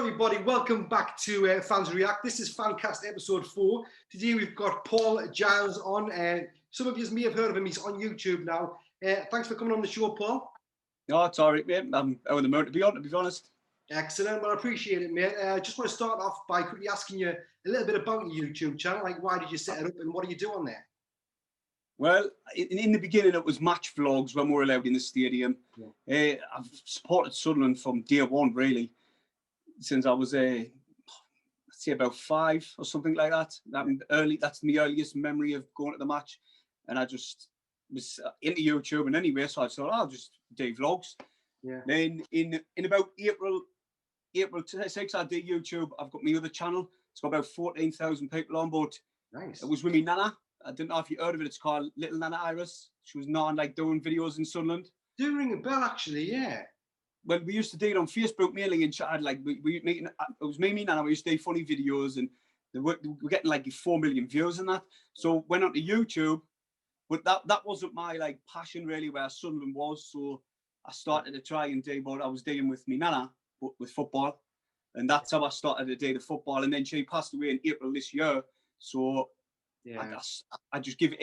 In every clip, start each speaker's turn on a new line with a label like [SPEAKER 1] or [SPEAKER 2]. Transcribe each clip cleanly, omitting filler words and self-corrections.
[SPEAKER 1] everybody, welcome back to Fans React. This is FanCast episode 4. Today we've got Paul Giles on. Some of you may have heard of him, he's on YouTube now. Thanks for coming on the show, Paul.
[SPEAKER 2] No, it's all right, mate. I'm out of the mood, to be honest.
[SPEAKER 1] Excellent, well, I appreciate it, mate. I just want to start off by quickly asking you a little bit about your YouTube channel. Like, why did you set it up and what do you do on there?
[SPEAKER 2] Well, in the beginning, it was match vlogs when we were allowed in the stadium. Yeah. I've supported Sunderland from day one, really, since I was, let's say, about 5 or something like that. That's my earliest memory of going to the match. And I just was into YouTube and anyway, so I thought, I'll just do vlogs. Yeah. Then in about April 6, I did YouTube. I've got my other channel. It's got about 14,000 people on board.
[SPEAKER 1] Nice.
[SPEAKER 2] It was with me Nana. I didn't know if you heard of it. It's called Little Nana Iris. She was known like doing videos in Sunderland.
[SPEAKER 1] Do ring a bell, actually, yeah.
[SPEAKER 2] Well, we used to do it on Facebook mainly, and chat. Like it was me, Nana. We used to do funny videos, and we were getting like 4 million views and that. So went on to YouTube, but that wasn't my like passion really, where Sunderland was. So I started to try and do what I was doing with me Nana, but with football, and that's how I started to do the football. And then she passed away in April this year, so. Yeah. I just give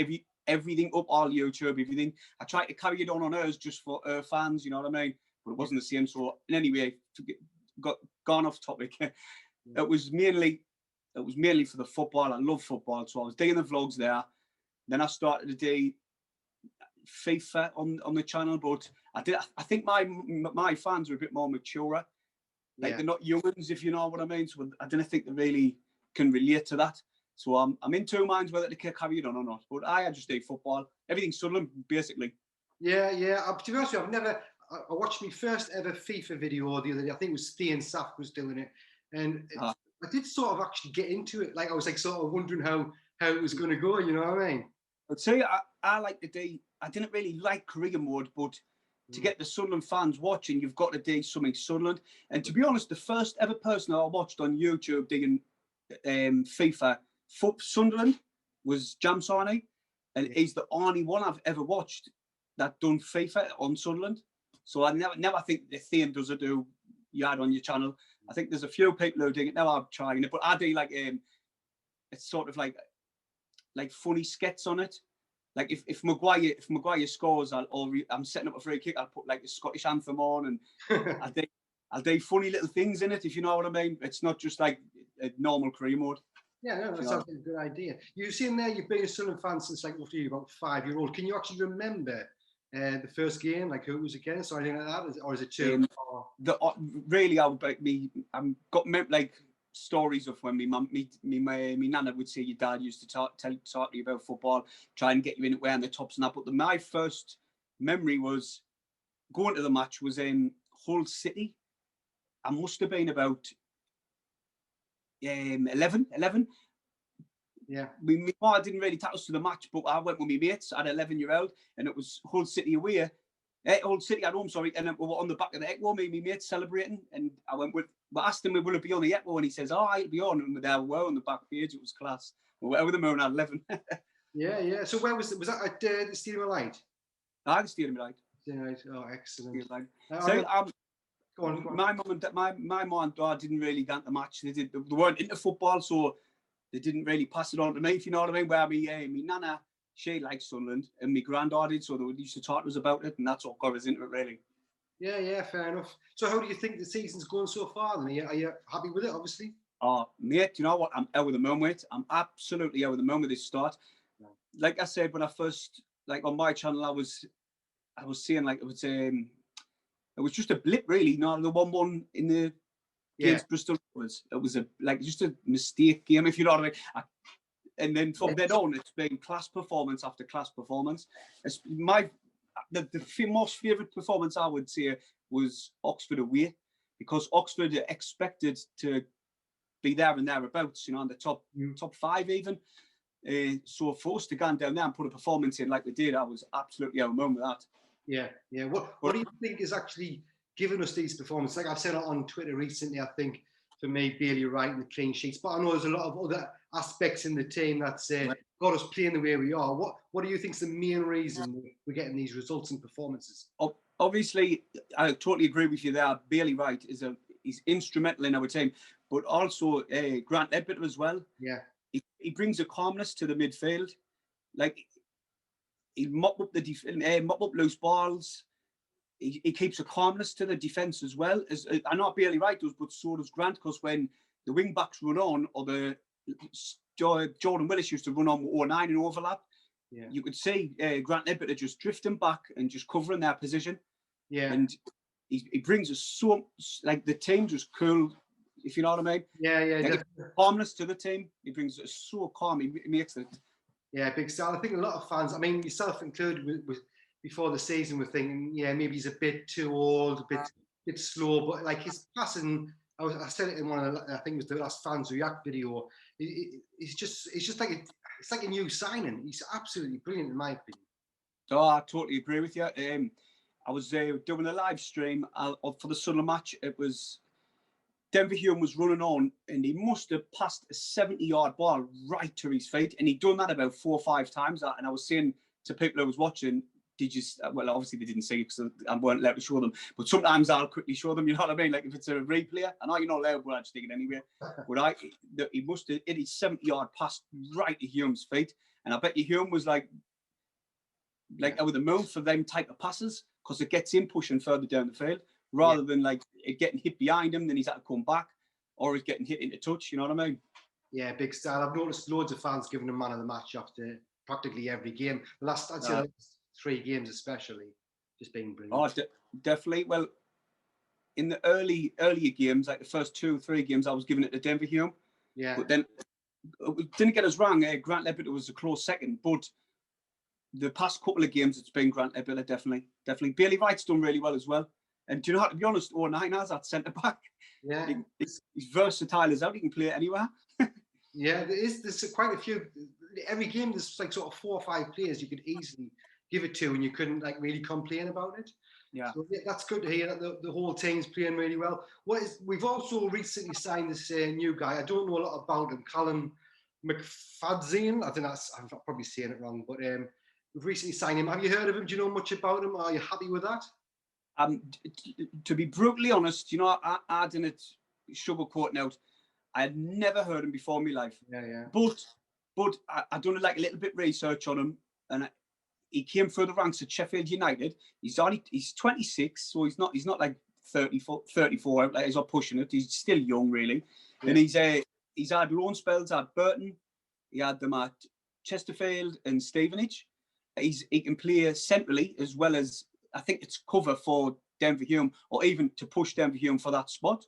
[SPEAKER 2] everything up, all YouTube, everything. I tried to carry it on hers just for her fans, you know what I mean? But it wasn't the same. So anyway, gone off topic. It was mainly for the football. I love football, so I was doing the vlogs there. Then I started to do FIFA on the channel, but I think my fans are a bit more mature. Like they're not young ones, if you know what I mean. So I didn't think they really can relate to that. So I'm in two minds whether to carry it on or not. But I just do football. Everything's Sunderland, basically.
[SPEAKER 1] Yeah. To be honest with you, I watched my first ever FIFA video the other day. I think it was Steen Saft was doing it. And I did sort of actually get into it. Like I was like sort of wondering how it was going to go, you know what I mean?
[SPEAKER 2] I'd say I like to do, I didn't really like career mode, but to get the Sunderland fans watching, you've got to do something Sunderland. And to be honest, the first ever person I watched on YouTube doing FIFA for Sunderland was Jam Sarni, and he's the only one I've ever watched that done FIFA on Sunderland. So I never think the theme does it do you had on your channel. I think there's a few people who are doing it now. I'm trying it, but I do like it's sort of like funny skits on it. Like if Maguire scores, I'm setting up a free kick. I'll put like the Scottish anthem on, and I'll do funny little things in it. If you know what I mean. It's not just like a normal career mode.
[SPEAKER 1] Yeah, no, that sounds like a good idea. You've seen there, you've been a Sunderland fan since like roughly about 5-year-old. Can you actually remember the first game, like who it was against or anything like that? Or is it too?
[SPEAKER 2] Really, I've got like stories of when me nana would say your dad used to talk to you about football, try and get you in it wearing the tops and that. But my first memory was going to the match was in Hull City. I must have been about 11.
[SPEAKER 1] Yeah.
[SPEAKER 2] My mum didn't really take us to the match, but I went with my mates. I had an 11-year-old, and it was Hull City away. Hull City at home, sorry. And then we were on the back of the Echo, me and my mates celebrating. And I went with, but asked him, will it be on the Echo? And he says, oh, it'll be on. And there we were on the back page. It was class. We were over the moon at 11.
[SPEAKER 1] Yeah. So where was that at the Stadium of Light?
[SPEAKER 2] I the Stadium of Light.
[SPEAKER 1] Oh, excellent.
[SPEAKER 2] Go on. My mum and dad didn't really get the match. They weren't into football, so they didn't really pass it on to me, if you know what I mean. Where me nana, she likes Sunderland, and my granddad did, so they used to talk to us about it, and that's what got us into it, really.
[SPEAKER 1] Yeah, fair enough. So how do you think the season's going so far, then? Are you happy with it, obviously?
[SPEAKER 2] Oh, mate, you know what? I'm out with the moon, mate. I'm absolutely out with the moon with this start. Yeah. Like I said, when I first, like on my channel, I was saying, like, it was just a blip, really. You know, the 1-1 in the against Bristol was. It was just a mistake game, if you know what I mean. And then from then on, it's been class performance after class performance. It's the most favourite performance I would say was Oxford away, because Oxford are expected to be there and thereabouts, you know, in the top 5 even. So for us to go down there and put a performance in like we did, I was absolutely out of the moon with that.
[SPEAKER 1] Yeah. What do you think is actually giving us these performances? Like I've said on Twitter recently, I think for me, Bailey Wright and the clean sheets, but I know there's a lot of other aspects in the team that's got us playing the way we are. What do you think is the main reason we're getting these results and performances?
[SPEAKER 2] Obviously, I totally agree with you there. Bailey Wright he's instrumental in our team. But also Grant Ledbetter as well.
[SPEAKER 1] Yeah.
[SPEAKER 2] He brings a calmness to the midfield. Like, he mop up loose balls. He keeps a calmness to the defence as well. I know Bailey Wright does, but so does Grant, because when the wing backs run on, or the Jordan Willis used to run on with 09 and overlap, you could see Grant Ledbetter just drifting back and just covering their position. Yeah. And he brings us so, like, the team just cool, if you know what I mean.
[SPEAKER 1] Yeah.
[SPEAKER 2] Like, calmness to the team. He brings us so calm. He makes it.
[SPEAKER 1] Yeah, big style. I think a lot of fans, I mean, yourself included, with before the season, were thinking, yeah, maybe he's a bit too old, a bit slow, but like his passing, I said it in one of the, I think it was the last Fans React video. It's just like it's like a new signing. He's absolutely brilliant in my opinion.
[SPEAKER 2] Oh, I totally agree with you. I was doing a live stream for the Sunderland match. It was Denver Hume was running on, and he must have passed a 70-yard ball right to his feet, and he'd done that about 4 or 5 times. And I was saying to people who was watching, did you? Well, obviously they didn't see it because I weren't allowed to show them. But sometimes I'll quickly show them. You know what I mean? Like if it's a replayer, I know you're not allowed, but I'd stick it anyway. But he must have hit his 70-yard pass right to Hume's feet, and I bet you Hume was like over the moon for them type of passes, because it gets him pushing further down the field, rather than like it getting hit behind him, then he's had to come back, or he's getting hit into touch. You know what I mean?
[SPEAKER 1] Yeah, big style. I've noticed loads of fans giving him man of the match after practically every game. The last, I'd say, like 3 games especially, just being brilliant.
[SPEAKER 2] Oh, definitely. Well, in the earlier games, like the first 2 or 3 games, I was giving it to Denver Hume.
[SPEAKER 1] Yeah.
[SPEAKER 2] But then it didn't get us wrong. Grant Ledbetter was a close second, but the past couple of games, it's been Grant Ledbetter, definitely. Bailey Wright's done really well as well. And do you know how, to be honest, 09 has that centre back.
[SPEAKER 1] Yeah.
[SPEAKER 2] He's versatile as out. He can play it anywhere.
[SPEAKER 1] Yeah, there's quite a few. Every game, there's like sort of 4 or 5 players you could easily give it to, and you couldn't like really complain about it.
[SPEAKER 2] Yeah.
[SPEAKER 1] So yeah, that's good to hear that the whole team's playing really well. We've also recently signed this new guy. I don't know a lot about him, Callum McFadzean. I think I'm probably saying it wrong, but we've recently signed him. Have you heard of him? Do you know much about him? Are you happy with that?
[SPEAKER 2] To be brutally honest, you know, I didn't sugarcoating out. I had never heard him before in my life.
[SPEAKER 1] Yeah.
[SPEAKER 2] But I done like a little bit of research on him, and he came through the ranks at Sheffield United. He's 26, so he's not like 34. Like, he's not pushing it. He's still young, really. Yeah. And he's had loan spells at Burton. He had them at Chesterfield and Stevenage. He can play centrally as well as, I think it's cover for Denver Hume, or even to push Denver Hume for that spot.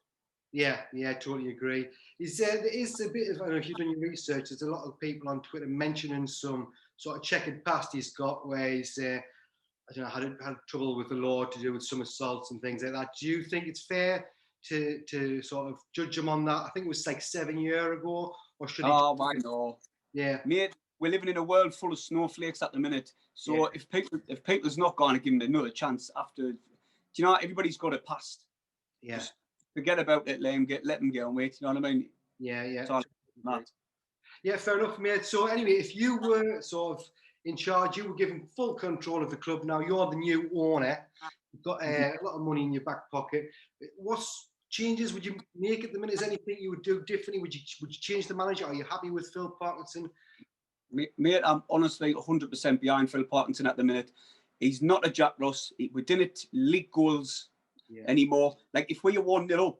[SPEAKER 1] Yeah, totally agree. There is a bit of, I don't know if you've done your research, there's a lot of people on Twitter mentioning some sort of checkered past he's got, where he's, I don't know, had trouble with the law to do with some assaults and things like that. Do you think it's fair to sort of judge him on that? I think it was like 7 years ago, or should he?
[SPEAKER 2] Oh, I know.
[SPEAKER 1] Yeah.
[SPEAKER 2] Mate, we're living in a world full of snowflakes at the minute. So if people's not going to give him another chance after, do you know, everybody's got it past.
[SPEAKER 1] Yeah.
[SPEAKER 2] Just forget about it, let them go and wait. You know what I mean?
[SPEAKER 1] Yeah.
[SPEAKER 2] All
[SPEAKER 1] yeah, fair enough, mate. So anyway, if you were sort of in charge, you were given full control of the club. Now you're the new owner. You've got a lot of money in your back pocket. What changes would you make at the minute? Is anything you would do differently? Would you change the manager? Are you happy with Phil Parkinson?
[SPEAKER 2] Mate, I'm honestly 100% behind Phil Parkinson at the minute. He's not a Jack Ross. We didn't leak goals anymore. Like, if we had 1-0 up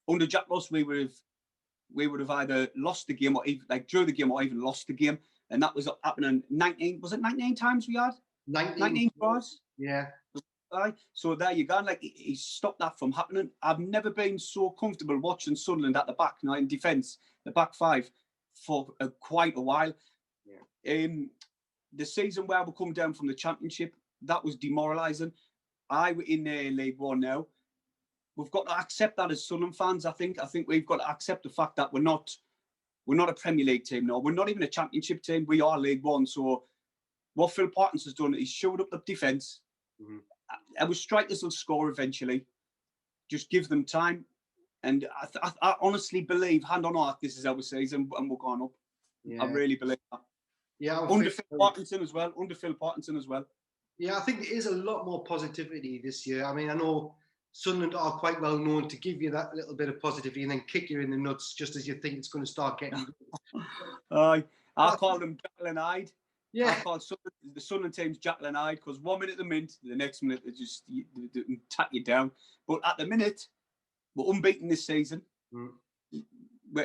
[SPEAKER 2] under Jack Ross, we would have either lost the game, or even like drew the game, or even lost the game. And that was happening 19. Was it 19 times we had? 19 tries.
[SPEAKER 1] Yeah.
[SPEAKER 2] So there you go. Like, he stopped that from happening. I've never been so comfortable watching Sunderland at the back now in defence, the back 5, for quite a while. Yeah. The season where we come down from the Championship, that was demoralising. We're in League One now. We've got to accept that as Sunderland fans. I think we've got to accept the fact that we're not a Premier League team now. We're not even a Championship team. We are League One. So what Phil Parkinson's done, he's showed up the defence. Mm-hmm. Our strikers will score eventually. Just give them time. And I honestly believe, hand on heart, this is our season, and we're going up. Yeah. I really believe that.
[SPEAKER 1] Yeah,
[SPEAKER 2] Under Phil Parkinson as well.
[SPEAKER 1] Yeah, I think there is a lot more positivity this year. I mean, I know Sunderland are quite well known to give you that little bit of positivity and then kick you in the nuts just as you think it's going to start getting.
[SPEAKER 2] I call them Jekyll and Hyde.
[SPEAKER 1] Yeah.
[SPEAKER 2] I call the Sunderland team's Jekyll and Hyde because 1 minute they're mint, the next minute they just they tack you down. But at the minute, we're unbeaten this season.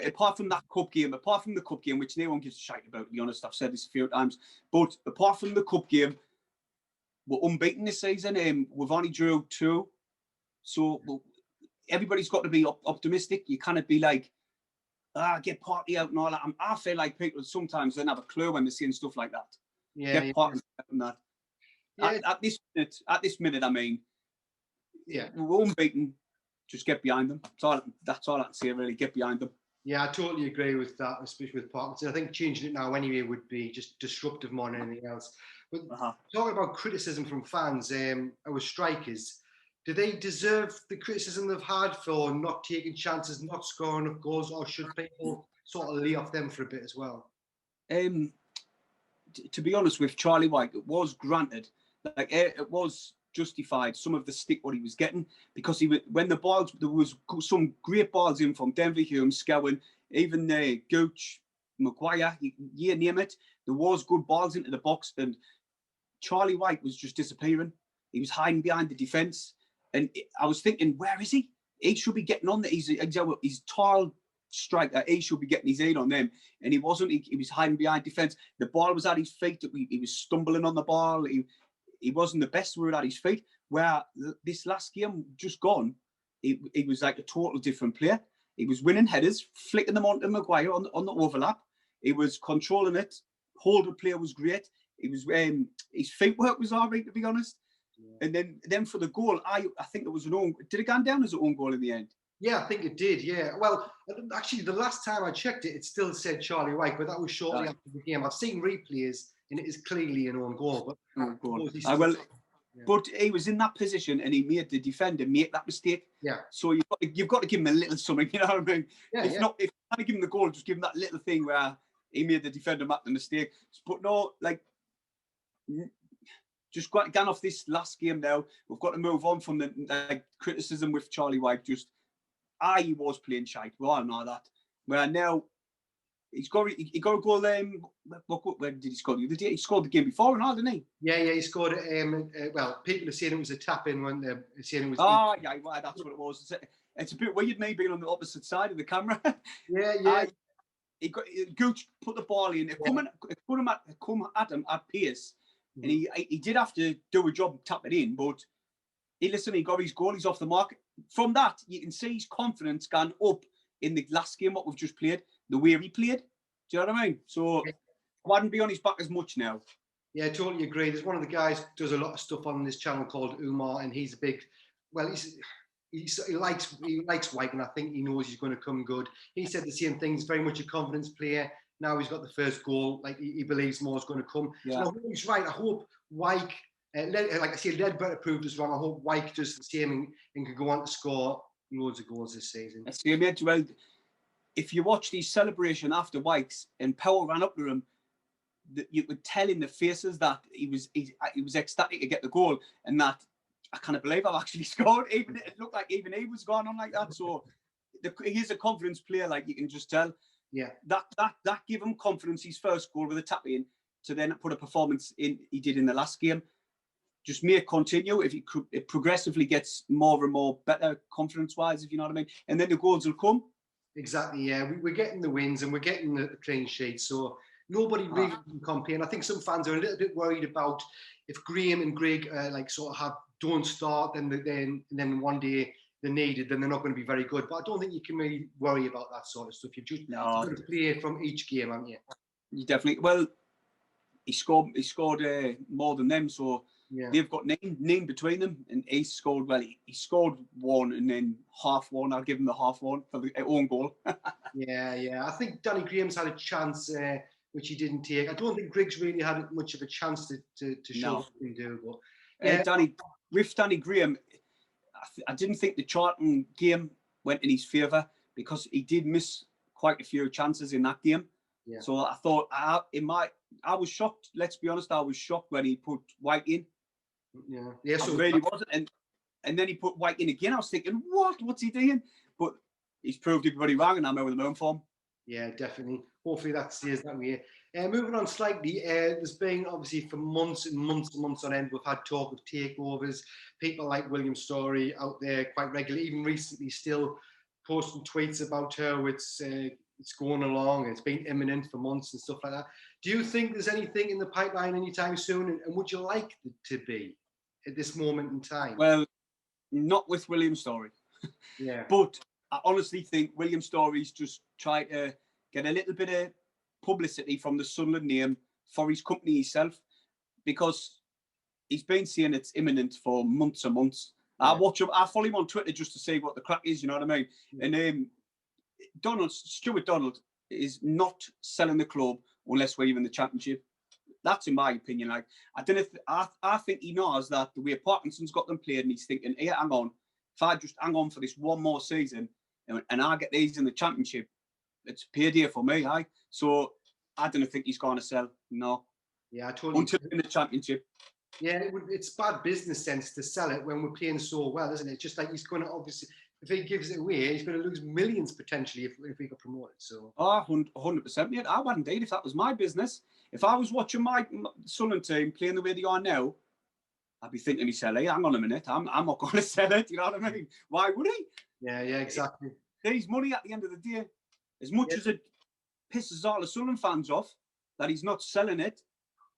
[SPEAKER 2] Apart from the cup game, which no one gives a shite about, to be honest, I've said this a few times. But apart from the cup game, we're unbeaten this season. We've only drew 2. So everybody's got to be optimistic. You can't be like, get party out and all that. I feel like people sometimes don't have a clue when they're seeing stuff like that. Get party out and that. Yeah. At this minute, I mean, we're unbeaten. Just get behind them. That's all I can say, really. Get behind them.
[SPEAKER 1] Yeah, I totally agree with that, especially with Parkinson. I think changing it now anyway would be just disruptive more than anything else. But talking about criticism from fans, our strikers, do they deserve the criticism they've had for not taking chances, not scoring enough goals, or should people sort of lay off them for a bit as well?
[SPEAKER 2] To be honest with Charlie White, it was granted, like it was justified some of the stick what he was getting, because when the balls, there was some great balls in from Denver Hume, Scowen, even Gooch, Maguire, you name it. There was good balls into the box, and Charlie White was just disappearing. He was hiding behind the defence, and I was thinking, where is he? He should be getting on there. He's tall striker. He should be getting his aid on them, and he wasn't. He was hiding behind defence. The ball was at his feet. He was stumbling on the ball. He wasn't the best word at his feet. Where this last game just gone, he was like a total different player. He was winning headers, flicking them onto Maguire on the overlap. He was controlling it. Holder player was great. He was his feet work was all right, to be honest. Yeah. And then for the goal, I think it was an own. Did it go down as an own goal in the end?
[SPEAKER 1] Yeah, I think it did. Yeah. Well, actually, the last time I checked it, it still said Charlie White, but that was shortly after the game. I've seen replays, and it is clearly an own goal. But
[SPEAKER 2] own goal. But he was in that position, and he made the defender make that mistake.
[SPEAKER 1] Yeah.
[SPEAKER 2] So you've got to give him a little something. You know what I mean?
[SPEAKER 1] Yeah.
[SPEAKER 2] If you can't give him the goal, just give him that little thing where he made the defender make the mistake. But no, like, just gone off this last game now. We've got to move on from the criticism with Charlie White. He was playing shite. We all know that. Where now he got a goal. Where did he score the other day? He scored the game before and all, didn't he?
[SPEAKER 1] Yeah, he scored it. Well, people are saying it was a tap in when they're saying it was.
[SPEAKER 2] Yeah, well, that's what it was. It's a bit weird, me being on the opposite side of the camera.
[SPEAKER 1] Yeah.
[SPEAKER 2] Gooch put the ball in. It come at him at pace, and he did have to do a job, tap it in. But he got his goal. He's off the mark. From that, you can see his confidence gone up in the last game what we've just played. The way he played. Do you know what I mean? So I wouldn't be on his back as much now.
[SPEAKER 1] Yeah, I totally agree. There's one of the guys does a lot of stuff on this channel called Umar, and he's a big. Well, he likes White, and I think he knows he's going to come good. He said the same thing. He's very much a confidence player. Now he's got the first goal. Like he believes more is going to come. Yeah. So he's right. I hope White, like I said, Ledbetter proved us wrong. I hope White does the same and can go on to score loads of goals this season.
[SPEAKER 2] Well, if you watch the celebration after White's and Powell ran up to him, you could tell in the faces that he was ecstatic to get the goal, and that I can't believe I've actually scored. Even it looked like even he was going on like that. So he's a confidence player, like you can just tell.
[SPEAKER 1] Yeah.
[SPEAKER 2] That gave him confidence. His first goal with a tap in to then put a performance in he did in the last game. Just may continue if it progressively gets more and more better confidence wise, if you know what I mean. And then the goals will come.
[SPEAKER 1] Exactly. Yeah, we're getting the wins and we're getting the clean sheets. So nobody really can complain. I think some fans are a little bit worried about if Graham and Greg don't start, then one day they're needed, then they're not going to be very good. But I don't think you can really worry about that sort of stuff. You've just got to play from each game, haven't you?
[SPEAKER 2] You definitely. Well, he scored more than them, so they've got nine between them, and he scored. Well, he scored one and then half one. I'll give him the half one for the own goal.
[SPEAKER 1] Yeah. I think Danny Graham's had a chance. Which he didn't take. I don't think Griggs really had much of a chance to show what he can do. But
[SPEAKER 2] Danny Graham, I didn't think the Charlton game went in his favour because he did miss quite a few chances in that game. Yeah. So I thought I was shocked. Let's be honest, I was shocked when he put White in.
[SPEAKER 1] Yeah. So
[SPEAKER 2] I really wasn't. And And then he put White in again. I was thinking, what's he doing? But he's proved everybody wrong, and I'm over the moon for him.
[SPEAKER 1] Yeah, definitely. Hopefully that stays that way. Moving on slightly, there's been obviously for months and months and months on end, we've had talk of takeovers. People like William Story out there quite regularly, even recently still posting tweets about how it's going along. It's been imminent for months and stuff like that. Do you think there's anything in the pipeline anytime soon? And would you like it to be at this moment in time?
[SPEAKER 2] Well, not with William Story.
[SPEAKER 1] Yeah.
[SPEAKER 2] But I honestly think William Story's just tried to get a little bit of publicity from the Sunderland name for his company himself, because he's been saying it's imminent for months and months. Yeah. I follow him on Twitter just to see what the crack is, you know what I mean? Yeah. And Stuart Donald is not selling the club unless we're in the Championship. That's in my opinion. Like, I don't know if I think he knows that the way Parkinson's got them played, and he's thinking, hey, hang on, if I just hang on for this one more season and I get these in the Championship, it's payday for me. So I don't think he's going to sell. No.
[SPEAKER 1] Yeah, I totally.
[SPEAKER 2] Until in the Championship.
[SPEAKER 1] Yeah, it's bad business sense to sell it when we're playing so well, isn't it? It's just like he's going to obviously, if he gives it away, he's going to lose millions potentially if we get promoted. So.
[SPEAKER 2] Oh, 100%, mate. I would indeed if that was my business. If I was watching my Sunderland team playing the way they are now, I'd be thinking to myself, hey, hang on a minute, I'm not going to sell it. You know what I mean? Why would he?
[SPEAKER 1] Yeah, exactly.
[SPEAKER 2] There's money at the end of the day. As much as it pisses all the Sunderland fans off that he's not selling it,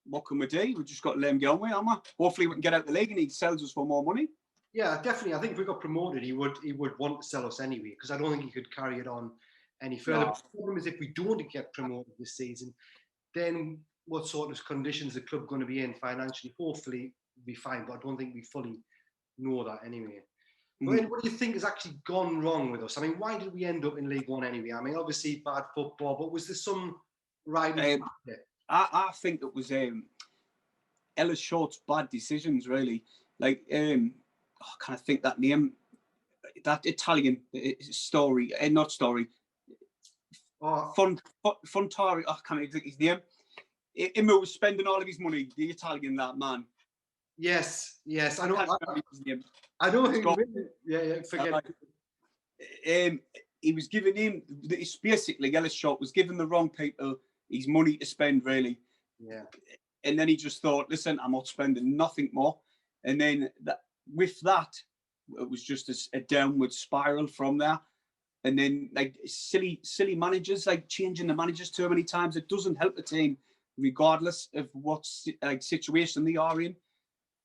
[SPEAKER 2] what can we do? We've just got to let him get on with it, haven't we? Hopefully we can get out the league and he sells us for more money.
[SPEAKER 1] Yeah, definitely. I think if we got promoted, he would want to sell us anyway, because I don't think he could carry it on any further. No. The problem is if we don't get promoted this season, then what sort of conditions the club going to be in financially? Hopefully we'll be fine, but I don't think we fully know that anyway. But what do you think has actually gone wrong with us? I mean, why did we end up in League One anyway? I mean, obviously bad football, but was there some riding factor?
[SPEAKER 2] I think it was Ellis Short's bad decisions, really. Like, I kind of think that name, that Italian story, not story, Fontari, I can't think his name. Him who was spending all of his money, the Italian, that man.
[SPEAKER 1] Yes, I know.
[SPEAKER 2] His name.
[SPEAKER 1] I don't think. Forget.
[SPEAKER 2] He was giving him. It's basically Ellis Short was giving the wrong people his money to spend, really.
[SPEAKER 1] Yeah.
[SPEAKER 2] And then he just thought, listen, I'm not spending nothing more. And then with that, it was just a downward spiral from there. And then like silly managers, like changing the managers too many times, it doesn't help the team, regardless of what situation they are in.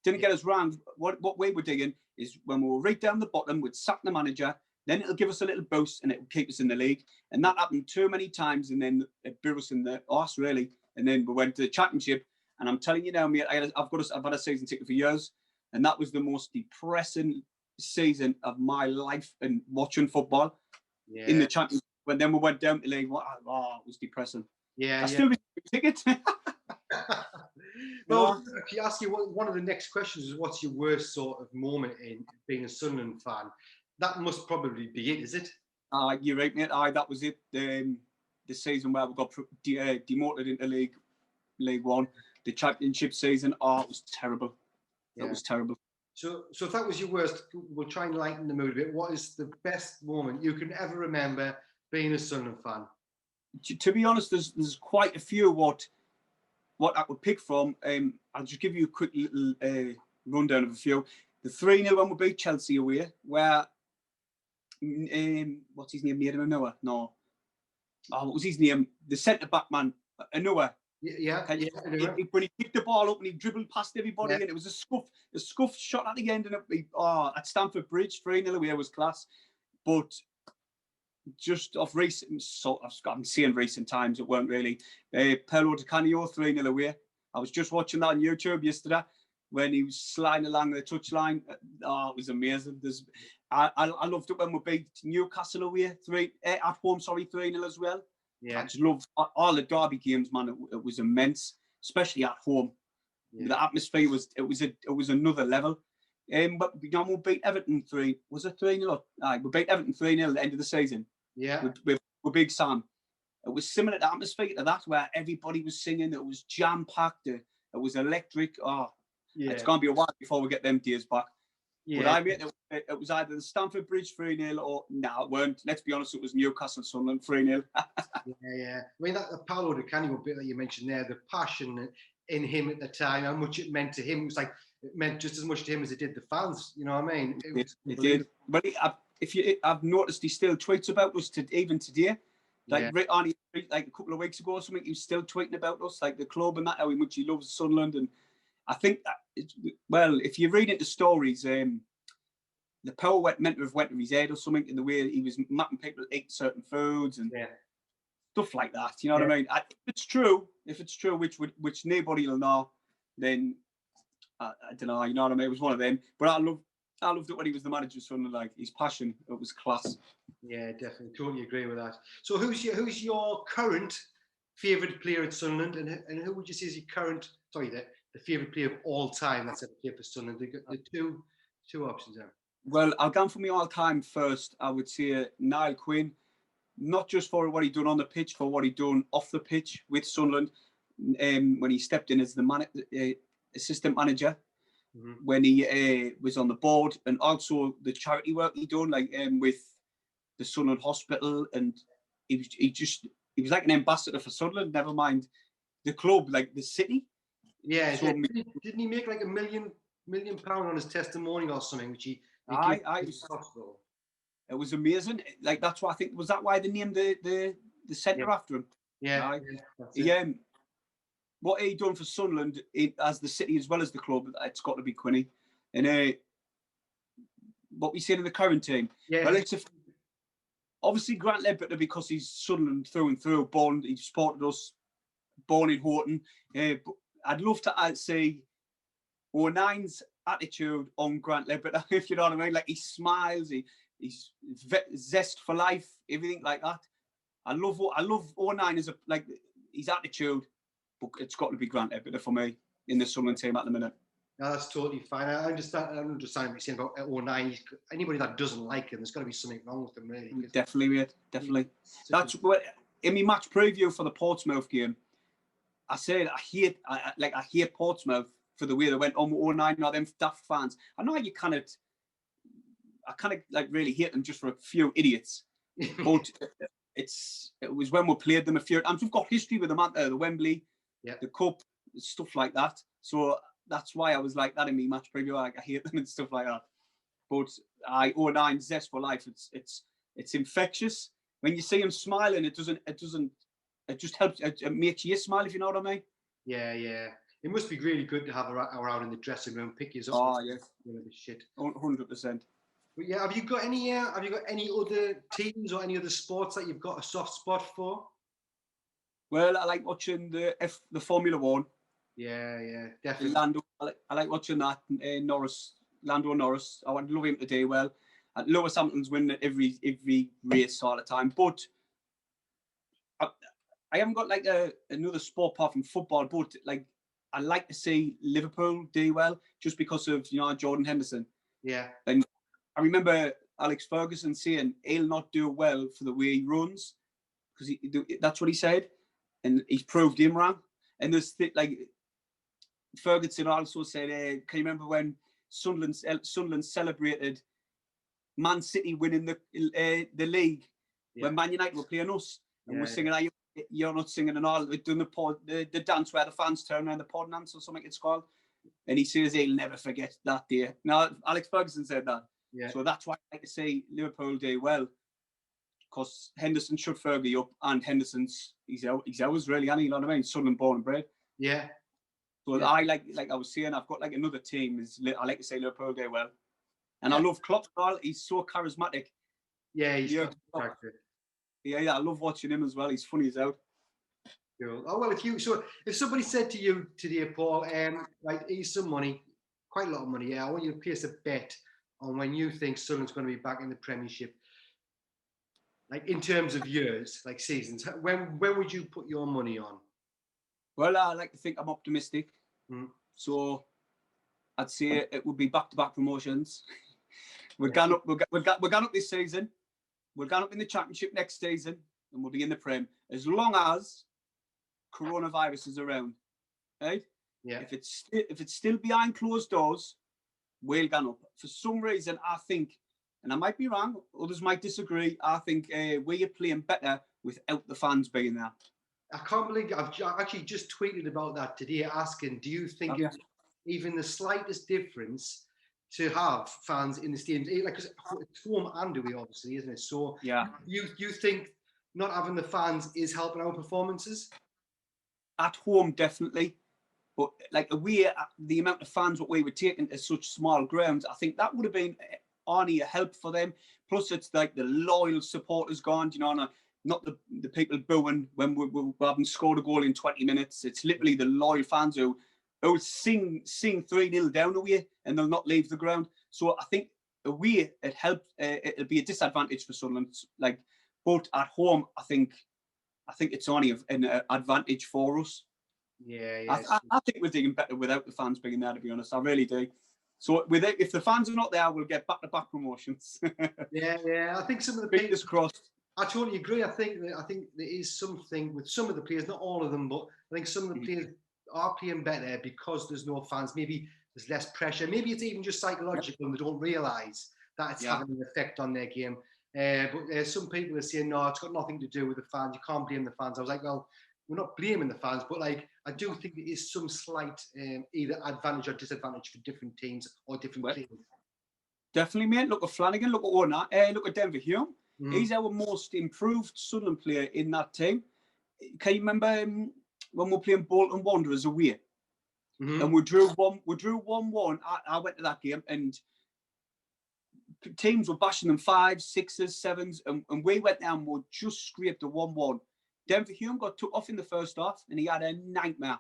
[SPEAKER 2] Didn't get us wrong. What we were digging is when we were right down the bottom, we'd sack the manager, then it'll give us a little boost and it will keep us in the league. And that happened too many times, and then it blew us in the arse, really. And then we went to the Championship, and I'm telling you now, mate, I've had a season ticket for years, and that was the most depressing season of my life in watching football in the Championship. When then we went down to league, it was depressing.
[SPEAKER 1] Yeah,
[SPEAKER 2] I still received a ticket.
[SPEAKER 1] Well, if you ask you one of the next questions is what's your worst sort of moment in being a Sunderland fan? That must probably be it, is it?
[SPEAKER 2] You're right, mate. That was it. The season where we got demoted into League One. The Championship season, it was terrible. It was terrible.
[SPEAKER 1] So if that was your worst, we'll try and lighten the mood a bit. What is the best moment you can ever remember being a Sunderland fan?
[SPEAKER 2] To be honest, there's quite a few what I could pick from. I'll just give you a quick little rundown of a few. The 3-0 when we beat Chelsea away, where what's his name? Noah? No. What was his name? The centre-back man, Noah.
[SPEAKER 1] Yeah.
[SPEAKER 2] When he picked the ball up and he dribbled past everybody, and it was a scuff shot at the end, and at Stamford Bridge, 3-0 away was class. But just off recent, I'm seeing recent times, it weren't really. Paulo Di Canio, 3-0 away. I was just watching that on YouTube yesterday when he was sliding along the touchline. It was amazing. I loved it when we beat Newcastle away, at home, 3-0 as well.
[SPEAKER 1] Yeah.
[SPEAKER 2] I just loved all the derby games, man. It was immense, especially at home. Yeah. The atmosphere was another level. But we beat Everton 3. Was it 3-0? We beat Everton 3-0 at the end of the season.
[SPEAKER 1] Yeah.
[SPEAKER 2] With Big Sam. It was similar to atmosphere to that, where everybody was singing. It was jam packed. It was electric. It's gonna be a while before we get them days back.
[SPEAKER 1] Yeah.
[SPEAKER 2] But I mean, it was either the Stamford Bridge 3-0 or no, it weren't. Let's be honest, it was Newcastle Sunderland 3-0.
[SPEAKER 1] Yeah. I mean, that the Paolo Di Canio bit that you mentioned there, the passion in him at the time, how much it meant to him. It was like, it meant just as much to him as it did the fans. You know what I mean?
[SPEAKER 2] It did. But I've noticed he still tweets about us even today. Like only like a couple of weeks ago or something, he was still tweeting about us, like the club and that, how much he loves Sunderland. And I think that, well, if you read into stories, the power meant to have went to his head or something in the way he was mapping people to eat certain foods and stuff like that. You know what I mean? If it's true, which nobody will know, then I don't know. You know what I mean? It was one of them. But I loved it when he was the manager of Sunderland. Like his passion, it was class. Yeah,
[SPEAKER 1] definitely, totally agree with that. So who's your current favourite player at Sunderland, and who would you say is your current? Sorry, the favourite player of all time that's ever played for Sunderland. They got the two options there.
[SPEAKER 2] Well, I'll go for me all time first. I would say Niall Quinn, not just for what he done on the pitch, for what he done off the pitch with Sunderland. When he stepped in as the assistant manager, when he was on the board, and also the charity work he done, like with the Sunderland Hospital, and he was like an ambassador for Sunderland. Never mind the club, like the city.
[SPEAKER 1] Yeah, so, didn't he make like £1 million on his testimony or something, which he
[SPEAKER 2] it was amazing. Like that's why I think, was that why they named the centre after him?
[SPEAKER 1] Yeah.
[SPEAKER 2] What he done for Sunderland as the city as well as the club, it's got to be Quinny. And what we said in the current team, well, it's obviously Grant Ledbetter, because he's Sunderland through and through. He supported us, born in Horton. But I'd love to see O'Nine's attitude on Grant Ledbetter, if you know what I mean. Like he smiles, he's zest for life, everything like that. I love O'Nine as his attitude, but it's got to be Grant Ledbetter for me in the Sunderland team at the minute.
[SPEAKER 1] No, that's totally fine. I understand what you're saying about O'Nine. Anybody that doesn't like him, there's got to be something wrong with him, really.
[SPEAKER 2] Definitely, mate. Definitely. That's what in my match preview for the Portsmouth game, I said I hate Portsmouth for the way they went on with O'Nine. Not them daft fans. I know I kind of like really hate them just for a few idiots, but it was when we played them a few times. We've got history with them, the Wembley, the Cup, stuff like that. So that's why I was like that in my match preview. Like I hate them and stuff like that. But O'Nine zest for life. It's infectious. When you see him smiling, it just helps. It makes you smile, if you know what I mean.
[SPEAKER 1] Yeah. It must be really good to have her out in the dressing room, pick you up.
[SPEAKER 2] Oh yeah,
[SPEAKER 1] shit.
[SPEAKER 2] 100%.
[SPEAKER 1] But yeah, have you got any other teams or any other sports that you've got a soft spot for?
[SPEAKER 2] Well, I like watching the Formula One.
[SPEAKER 1] Yeah, definitely.
[SPEAKER 2] Lando, I like watching that. Lando Norris. I would love him to do well. And Lewis Hamilton's winning every race all the time. But I haven't got like another sport apart from football. But like I like to see Liverpool do well just because of Jordan Henderson.
[SPEAKER 1] Yeah.
[SPEAKER 2] And I remember Alex Ferguson saying he'll not do well for the way he runs, because that's what he said, and he's proved him wrong. And there's like Ferguson also said, can you remember when Sunderland celebrated Man City winning the league when Man United were playing us, and we're singing, you're not singing and all, we're doing the dance where the fans turn around, the pod dance or something it's called, and he says he'll never forget that day. Now Alex Ferguson said that. Yeah. So that's why I like to say Liverpool do well, because Henderson shut Fergie up, and Henderson's he's ours really, and you know what I mean, Sunderland born and bred.
[SPEAKER 1] Yeah.
[SPEAKER 2] So I like I was saying, I've got like another team I like to say Liverpool do well, and I love Klopp. He's so charismatic.
[SPEAKER 1] Yeah, he's
[SPEAKER 2] yeah, I love watching him as well. He's funny as out.
[SPEAKER 1] Cool. Oh well, if somebody said to you today, Paul, like here's some money, quite a lot of money. Yeah, I want you to place a bet on when you think Sunderland's going to be back in the Premiership, like in terms of years, like seasons. When would you put your money on?
[SPEAKER 2] Well, I like to think I'm optimistic, so I'd say it would be back-to-back promotions. We're going up this season. We're going up in the Championship next season, and we'll be in the Prem as long as coronavirus is around, right?
[SPEAKER 1] Yeah.
[SPEAKER 2] If it's still behind closed doors, well gone up. For some reason, I think, and I might be wrong, others might disagree, I think we are playing better without the fans being there.
[SPEAKER 1] I can't believe I've actually just tweeted about that today, asking, do you think it's even the slightest difference to have fans in the stadium? Like, 'cause it's home and away, obviously, isn't it? So
[SPEAKER 2] yeah,
[SPEAKER 1] you think not having the fans is helping our performances?
[SPEAKER 2] At home, definitely. But like away, the amount of fans what we were taking to such small grounds, I think that would have been only a help for them. Plus, it's like the loyal supporters gone, you know, not the people booing when we haven't scored a goal in 20 minutes. It's literally the loyal fans who sing 3-0 down away and they'll not leave the ground. So I think away it helped. It'll be a disadvantage for Sunderland. Like, but at home, I think it's only an advantage for us.
[SPEAKER 1] Yeah, yeah.
[SPEAKER 2] I think we're doing better without the fans being there, to be honest. I really do. So if the fans are not there, we'll get back-to-back promotions.
[SPEAKER 1] yeah. I think some of the
[SPEAKER 2] fingers crossed.
[SPEAKER 1] I totally agree. I think there is something with some of the players, not all of them, but I think some of the players are playing better because there's no fans. Maybe there's less pressure. Maybe it's even just psychological and they don't realise that it's having an effect on their game. But some people are saying, no, it's got nothing to do with the fans. You can't blame the fans. I was like, well, we're not blaming the fans, but like I do think there is some slight either advantage or disadvantage for different teams or different players.
[SPEAKER 2] Definitely, mate. Look at Flanagan, look at Orna, look at Denver Hume. He's our most improved Sunderland player in that team. Can you remember when we were playing Bolton Wanderers away? And we drew 1-1. I went to that game and teams were bashing them 5s, 6s, 7s, and we went down and we just scraped a 1-1. Denver Hume got took off in the first half and he had a nightmare.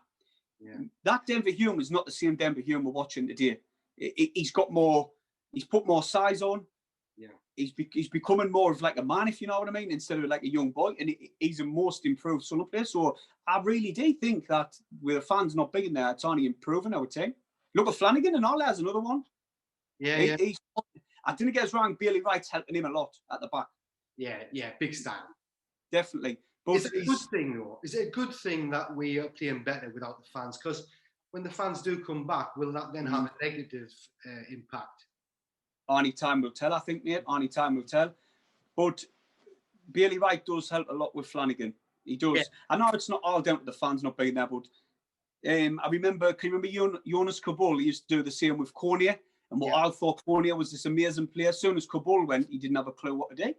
[SPEAKER 2] Yeah. That Denver Hume is not the same Denver Hume we're watching today. He's got more, he's put more size on. Yeah. He's becoming more of like a man, if you know what I mean, instead of like a young boy. And he's a most improved Sunderland player. So I really do think that with the fans not being there, it's only improving our team. Look at Flanagan and all, there's another one.
[SPEAKER 1] Yeah,
[SPEAKER 2] I didn't get us wrong, Bailey Wright's helping him a lot at the back.
[SPEAKER 1] Yeah, big style.
[SPEAKER 2] Definitely.
[SPEAKER 1] But is it a good thing, though? Is it a good thing that we are playing better without the fans? Because when the fans do come back, will that then have a negative impact?
[SPEAKER 2] Only time will tell, I think, mate. Only time will tell. But Bailey Wright does help a lot with Flanagan. He does. Yeah. I know it's not all down to the fans not being there, but can you remember Jonas Kabul? He used to do the same with Cornier. And what I thought Cornier was this amazing player. As soon as Kabul went, he didn't have a clue what to do.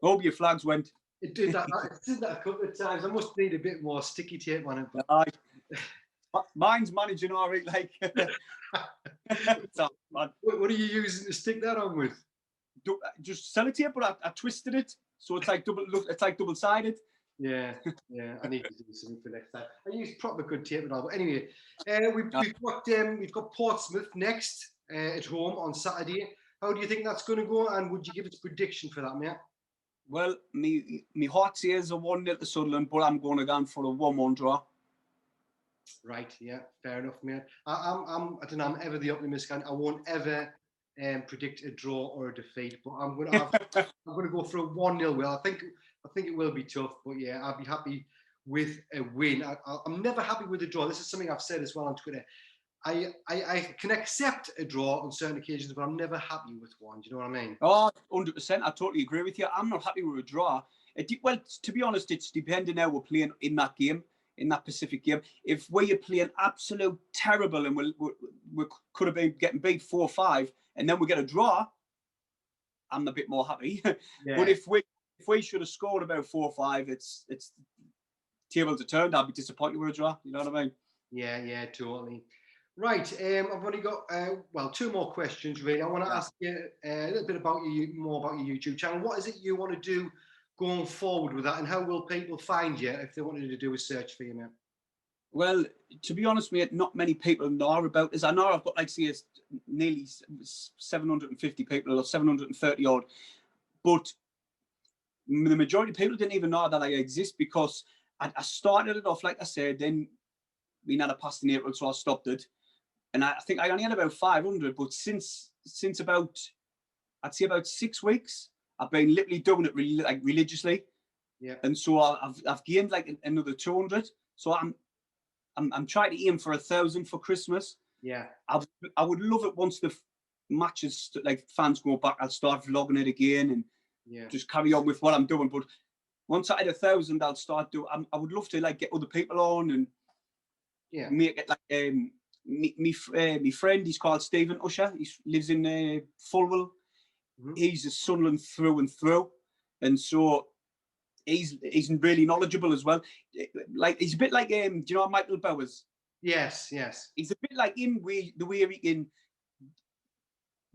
[SPEAKER 2] Hope your flags went.
[SPEAKER 1] It did that. It did that a couple of times. I must need a bit more sticky tape on it.
[SPEAKER 2] But mine's managing all right. Like,
[SPEAKER 1] what are you using to stick that on with?
[SPEAKER 2] Just sellotape, but I twisted it, so it's like double-sided.
[SPEAKER 1] Yeah. I need to do something for next time. I use proper good tape and all. But anyway, we've got Portsmouth next at home on Saturday. How do you think that's going to go? And would you give us a prediction for that, mate?
[SPEAKER 2] Well, me heart says a 1-0 to Sunderland, but I'm going to go for a 1-1 draw.
[SPEAKER 1] Right, yeah, fair enough, mate. I don't know, I'm ever the optimist, and I won't ever predict a draw or a defeat, but I'm going to go for a 1-0 win. I think it will be tough, but yeah, I'll be happy with a win. I'm never happy with a draw. This is something I've said as well on Twitter. I can accept a draw on certain occasions, but I'm never happy with one. Do you know what I mean?
[SPEAKER 2] Oh, 100%. I totally agree with you. I'm not happy with a draw. Well, to be honest, it's depending how we're playing in that game, in that Pacific game. If we are playing absolute terrible and we could have been getting beat 4-5 and then we get a draw, I'm a bit more happy. Yeah. But if we should have scored about 4-5, it's tables are turned. I'd be disappointed with a draw. You know what I mean?
[SPEAKER 1] Yeah, totally. Right, I've only got, 2 more questions, really. I want to ask you a little bit more about your YouTube channel. What is it you want to do going forward with that, and how will people find you if they wanted to do a search for you, mate?
[SPEAKER 2] Well, to be honest, mate, not many people know about this. I know I've got, nearly 750 people, or 730 odd, but the majority of people didn't even know that I exist, because I started it off, like I said, then we had a past in April, so I stopped it. And I think I only had about 500, but since about, I'd say about 6 weeks, I've been literally doing it religiously. Yeah. And so I've gained like another 200. So I'm trying to aim for 1,000 for Christmas.
[SPEAKER 1] Yeah.
[SPEAKER 2] I would love it once the matches, like fans go back, I'll start vlogging it again and just carry on with what I'm doing. But once I hit 1,000, I'll start doing. I would love to like get other people on and make it like me friend. He's called Stephen Usher. He lives in Fulwell. He's a Sunderland through and through, and so he's really knowledgeable as well. Like he's a bit like do you know Michael Bowers?
[SPEAKER 1] Yes, yes.
[SPEAKER 2] He's a bit like him, the way he can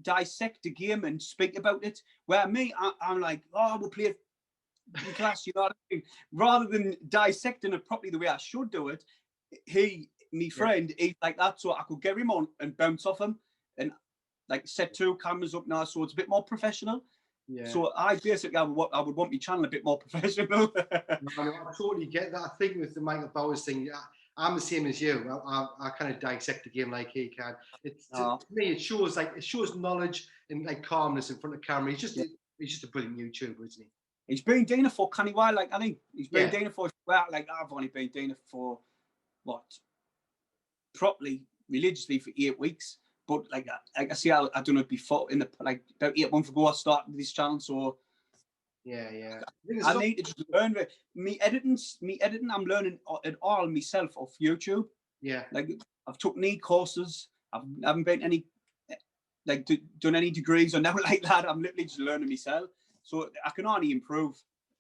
[SPEAKER 2] dissect the game and speak about it. Where me, I'm like, oh, we'll play in class, you know what I mean? Rather than dissecting it properly the way I should do it, me friend, he's like that, so I could get him on and bounce off him and like set 2 cameras up now, so it's a bit more professional. Yeah. So I basically I would want my channel a bit more professional.
[SPEAKER 1] I totally get that. I think with the Michael Bowers thing, I'm the same as you. I kind of dissect the game like he can. To me, it shows knowledge and like calmness in front of camera. He's just a brilliant YouTuber, isn't he?
[SPEAKER 2] He's been doing it for canny while, like I think he's been doing it for like I've only been doing it for what properly religiously for 8 weeks. But like I see, I done it before in the like about 8 months ago. I started this channel, so I need to just learn me editing. I'm learning it all myself off YouTube. Yeah, like I've took courses. I haven't been any like done any degrees or nothing like that. I'm literally just learning myself. So I can only improve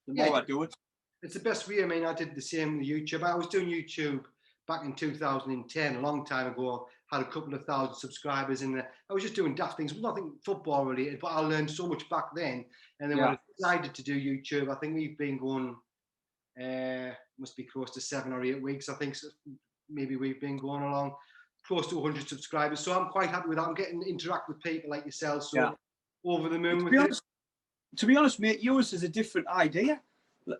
[SPEAKER 2] the more I do it.
[SPEAKER 1] It's the best way. I mean, I did the same with YouTube. I was doing YouTube back in 2010, a long time ago. Had a couple of thousand subscribers in there. I was just doing daft things, nothing football related, but I learned so much back then. And then when I decided to do YouTube, I think we've been going, must be close to 7 or 8 weeks. I think maybe we've been going along close to 100 subscribers. So I'm quite happy with that. I'm getting to interact with people like yourself. So over the moon with it.
[SPEAKER 2] To be honest, mate, yours is a different idea.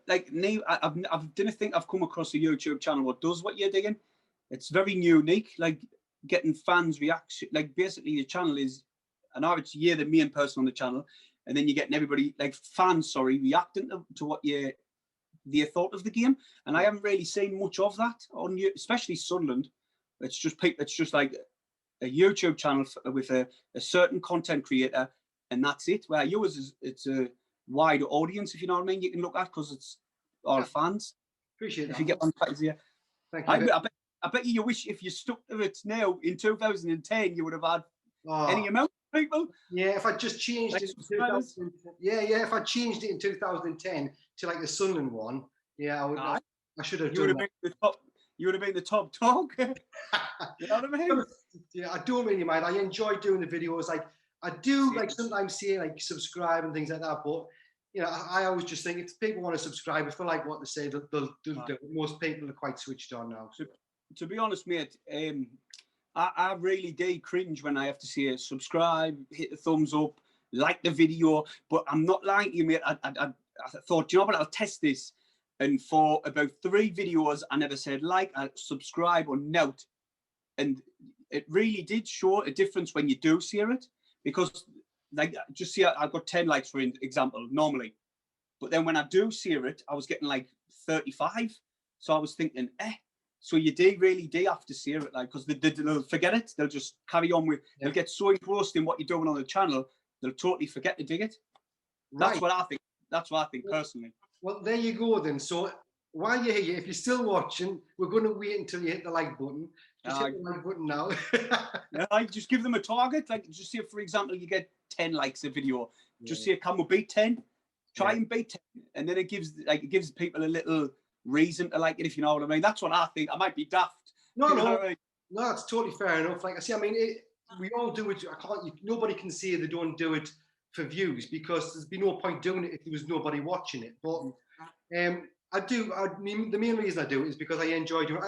[SPEAKER 2] Like me, I didn't think I've come across a YouTube channel that does what you're doing. It's very unique. Like getting fans' reaction. Like basically, your channel is an average. You're the main person on the channel, and then you're getting everybody like fans, reacting to what they thought of the game. And I haven't really seen much of that on you, especially Sunderland. It's just people. It's just like a YouTube channel with a certain content creator. And that's it. Where yours it's a wider audience, if you know what I mean. You can look at because it's all fans.
[SPEAKER 1] Appreciate that.
[SPEAKER 2] If you get on track here,
[SPEAKER 1] thank you.
[SPEAKER 2] I bet you wish if you stuck to it now in 2010, you would have had any amount of people.
[SPEAKER 1] Yeah, if I just changed it. If I changed it in 2010 to like the Sunderland one, I would. I should have done that.
[SPEAKER 2] You would have been the top dog. You know what I mean?
[SPEAKER 1] Yeah, I don't really mind. I enjoy doing the videos. Like. I do like sometimes see like subscribe and things like that, but you know, I always just think if people want to subscribe, if they like what they say, they'll do it. Most people are quite switched on now. So.
[SPEAKER 2] To be honest, mate, I really do cringe when I have to say subscribe, hit the thumbs up, like the video. But I'm not lying to you, mate. I thought, you know what, I'll test this. And for about 3 videos, I never said like, subscribe or note. And it really did show a difference when you do see it. Because like just see I've got 10 likes for example normally, but then when I do see it I was getting like 35, so I was thinking so you really do have to see it, like, because they'll forget it, they'll just carry on with they'll get so engrossed in what you're doing on the channel they'll totally forget to dig it. That's what I think personally.
[SPEAKER 1] Well, there you go then. So while you're here, if you're still watching, we're going to wait until you hit the like button. Just hit the like button now.
[SPEAKER 2] I just give them a target. Like, just say, for example, you get 10 likes a video. Just say, can we beat 10? Try and beat 10. And then it gives people a little reason to like it, if you know what I mean. That's what I think. I might be daft.
[SPEAKER 1] No, it's totally fair enough. Like I see, I mean, we all do it. Nobody can say they don't do it for views, because there's be no point doing it if there was nobody watching it. But the main reason I do it is because I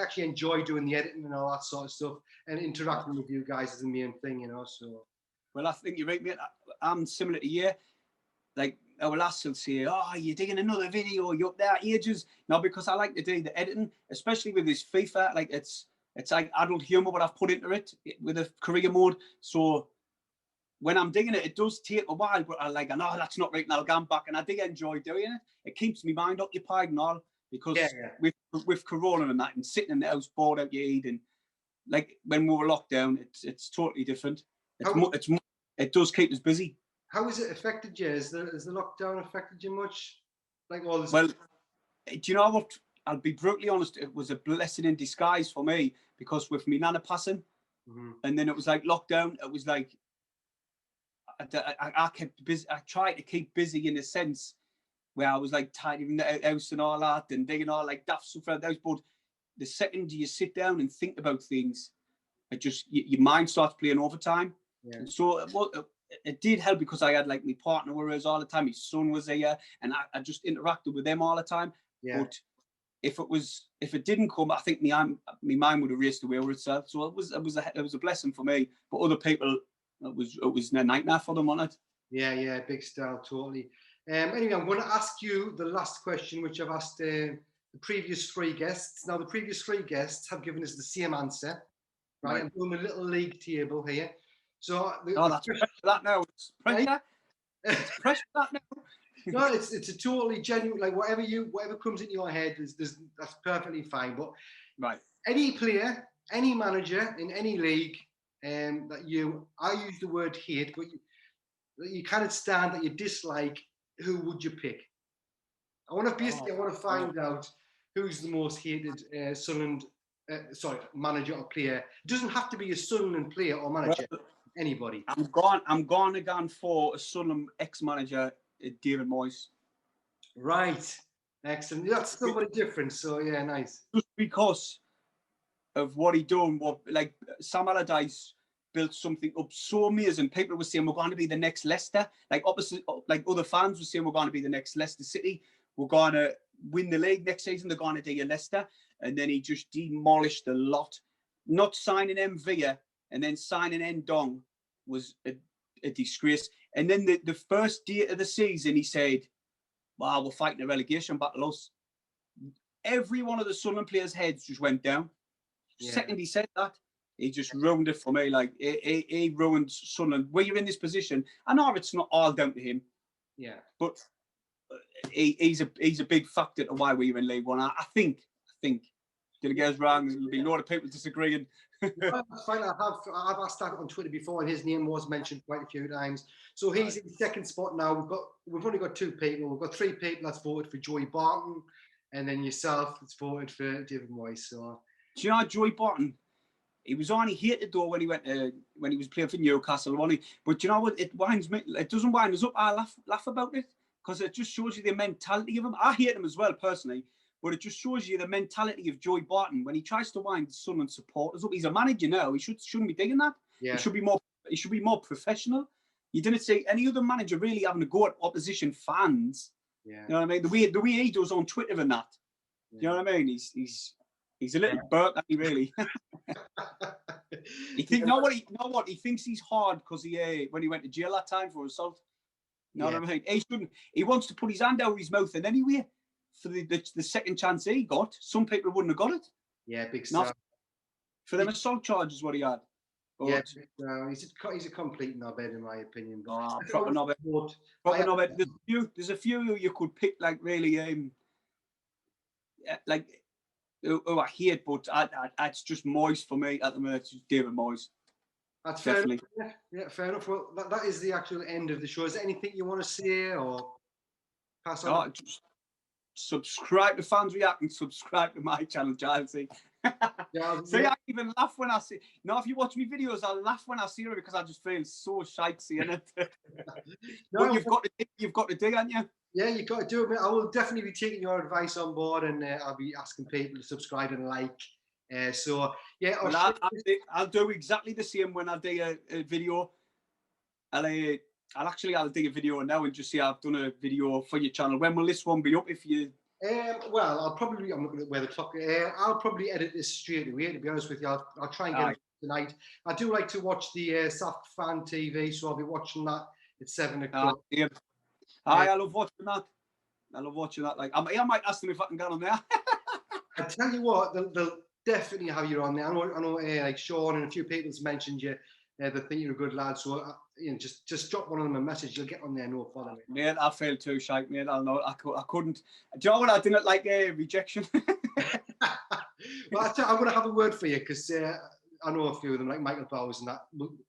[SPEAKER 1] actually enjoy doing the editing and all that sort of stuff, and interacting with you guys is the main thing, you know. So,
[SPEAKER 2] well, I think you're right, mate. I'm similar to you. Like, our lads will say, "Oh, you're digging another video? You're up there ages." No, because I like to do the editing, especially with this FIFA. Like, it's like adult humor what I've put into it with a career mode. So when I'm digging it, it does take a while, but I know that's not right, and I'll go back, and I do enjoy doing it. It keeps my mind occupied and all, because with Corona and that, and sitting in the house bored out your head, and like when we were locked down, it's totally different. It does keep us busy.
[SPEAKER 1] How has it affected you? Has the lockdown affected you much? Like all this.
[SPEAKER 2] Well, do you know what? I'll be brutally honest. It was a blessing in disguise for me, because with me nana passing, and then it was like lockdown. It was like I kept busy. I tried to keep busy in a sense where I was like tidying the house and all that, and digging all like daft stuff around the house. But the second you sit down and think about things, it just your mind starts playing overtime. Yeah. And so it did help, because I had like my partner with us all the time. His son was there, and I just interacted with them all the time. Yeah. But if it didn't come, I think my mind would have raced away with itself. So it was a blessing for me. But other people, it was a nightmare for them, wasn't it?
[SPEAKER 1] Yeah, big style, totally. Anyway, I'm going to ask you the last question, which I've asked the previous 3 guests. Now, the previous 3 guests have given us the same answer, right? I'm doing a little league table here. So
[SPEAKER 2] that's pressure that now. It's pressure. Right? It's pressure that now.
[SPEAKER 1] No, it's a totally genuine, like whatever comes into your head that's perfectly fine. But
[SPEAKER 2] right,
[SPEAKER 1] any player, any manager in any league, I use the word hate, but you cannot stand, that you dislike, who would you pick? I want to find out who's the most hated Sunderland manager or player. It doesn't have to be a Sunderland player or manager. Well, anybody.
[SPEAKER 2] I'm gone for a Sunderland ex-manager, David Moyes.
[SPEAKER 1] Right, excellent. That's somebody different. So yeah, nice.
[SPEAKER 2] Just because of what he done, like Sam Allardyce built something up so amazing. People were saying we're going to be the next Leicester. Like other fans were saying we're going to be the next Leicester City. We're going to win the league next season. They're going to do a Leicester, and then he just demolished a lot. Not signing MV and then signing Ndong was a disgrace. And then the first day of the season, he said, "Wow, we're fighting a relegation battle." Us. Every one of the Sunderland players' heads just went down. Yeah. Second he said that, he just ruined it for me. Like he ruined Sunderland. We're in this position. I know it's not all down to him.
[SPEAKER 1] Yeah, but
[SPEAKER 2] he's a big factor to why we're in League One. I think. Did I get us wrong? There'll be a lot of people disagreeing.
[SPEAKER 1] No, that's fine. I've asked that on Twitter before, and his name was mentioned quite a few times. So he's in second spot now. We've only got 2 people. We've got 3 people that's voted for Joey Barton, and then yourself that's voted for David Moyes. So
[SPEAKER 2] do you know Joey Barton? He was only hated though when he was playing for Newcastle. But you know what? It winds me. It doesn't wind us up. I laugh about it, because it just shows you the mentality of him. I hate him as well personally. But it just shows you the mentality of Joey Barton when he tries to wind Sunderland supporters up. He's a manager now. He shouldn't be doing that. Yeah. He should be more professional. You didn't see any other manager really having a go at opposition fans. Yeah. You know what I mean? The way he does on Twitter and that. Yeah. You know what I mean? He's a little burnt, that he really. He thinks he's hard because when he went to jail that time for assault. You know what I mean? He wants to put his hand out his mouth, and anyway, for the second chance he got, some people wouldn't have got it.
[SPEAKER 1] Yeah, big stuff.
[SPEAKER 2] For them assault charges, what he had. But,
[SPEAKER 1] yeah, he's a complete knobhead in my opinion.
[SPEAKER 2] Proper knobhead. Proper knobhead. There's a few you could pick, like really, like who I hate, but it's just Moyes for me at the minute. It's David Moyes.
[SPEAKER 1] That's definitely fair enough. Yeah, fair enough. Well, that is the actual end of the show. Is there anything you want to say or pass on?
[SPEAKER 2] Just subscribe to Fans React and subscribe to my channel, GILESY. See, I even laugh when I see. Now, if you watch me videos, I laugh when I see it because I just feel so shite seeing it. But you've got to dig, haven't you?
[SPEAKER 1] Yeah, you've got to do it. I will definitely be taking your advice on board, and I'll be asking people to subscribe and like. So yeah,
[SPEAKER 2] I'll do exactly the same when I do a video. I'll do a video now and just say I've done a video for your channel. When will this one be up? If you
[SPEAKER 1] well, I'm looking at where the clock. I'll probably edit this straight away. To be honest with you, I'll try and get it tonight. I do like to watch the Soft Fan TV, so I'll be watching that at 7 o'clock.
[SPEAKER 2] I love watching that. Like I might ask them if I can get on there.
[SPEAKER 1] I tell you what, they'll definitely have you on there. I know, like Sean and a few people's mentioned you. They think you're a good lad, so just drop one of them a message. You'll get on there, no bother.
[SPEAKER 2] Mate, I feel too shy, mate. I know I couldn't. Do you know what? I didn't like rejection.
[SPEAKER 1] Well, I'm going to have a word for you because I know a few of them, like Michael Bowers and that.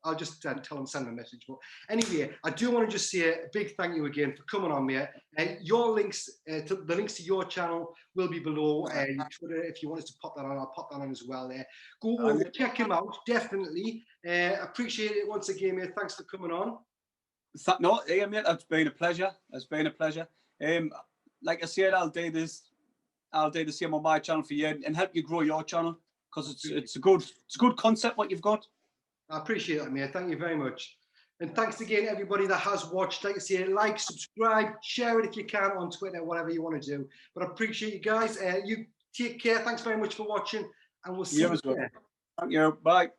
[SPEAKER 1] I'll just tell them, send them a message. But anyway, I do want to just say a big thank you again for coming on, mate. Your links, the links to your channel will be below. Your Twitter, if you want us to pop that on, I'll pop that on as well. Go over, check him out, definitely. Appreciate it once again, mate. Thanks for coming on.
[SPEAKER 2] No, yeah, mate, it's been a pleasure. It's been a pleasure. Like I said, I'll do the same on my channel for you and help you grow your channel, because it's a good concept what you've got.
[SPEAKER 1] I appreciate that, mate. Thank you very much. And thanks again, everybody that has watched. Like I say, like, subscribe, share it if you can on Twitter, whatever you want to do. But I appreciate you guys. You take care. Thanks very much for watching, and we'll see you
[SPEAKER 2] as well.
[SPEAKER 1] there.
[SPEAKER 2] Thank you. Bye.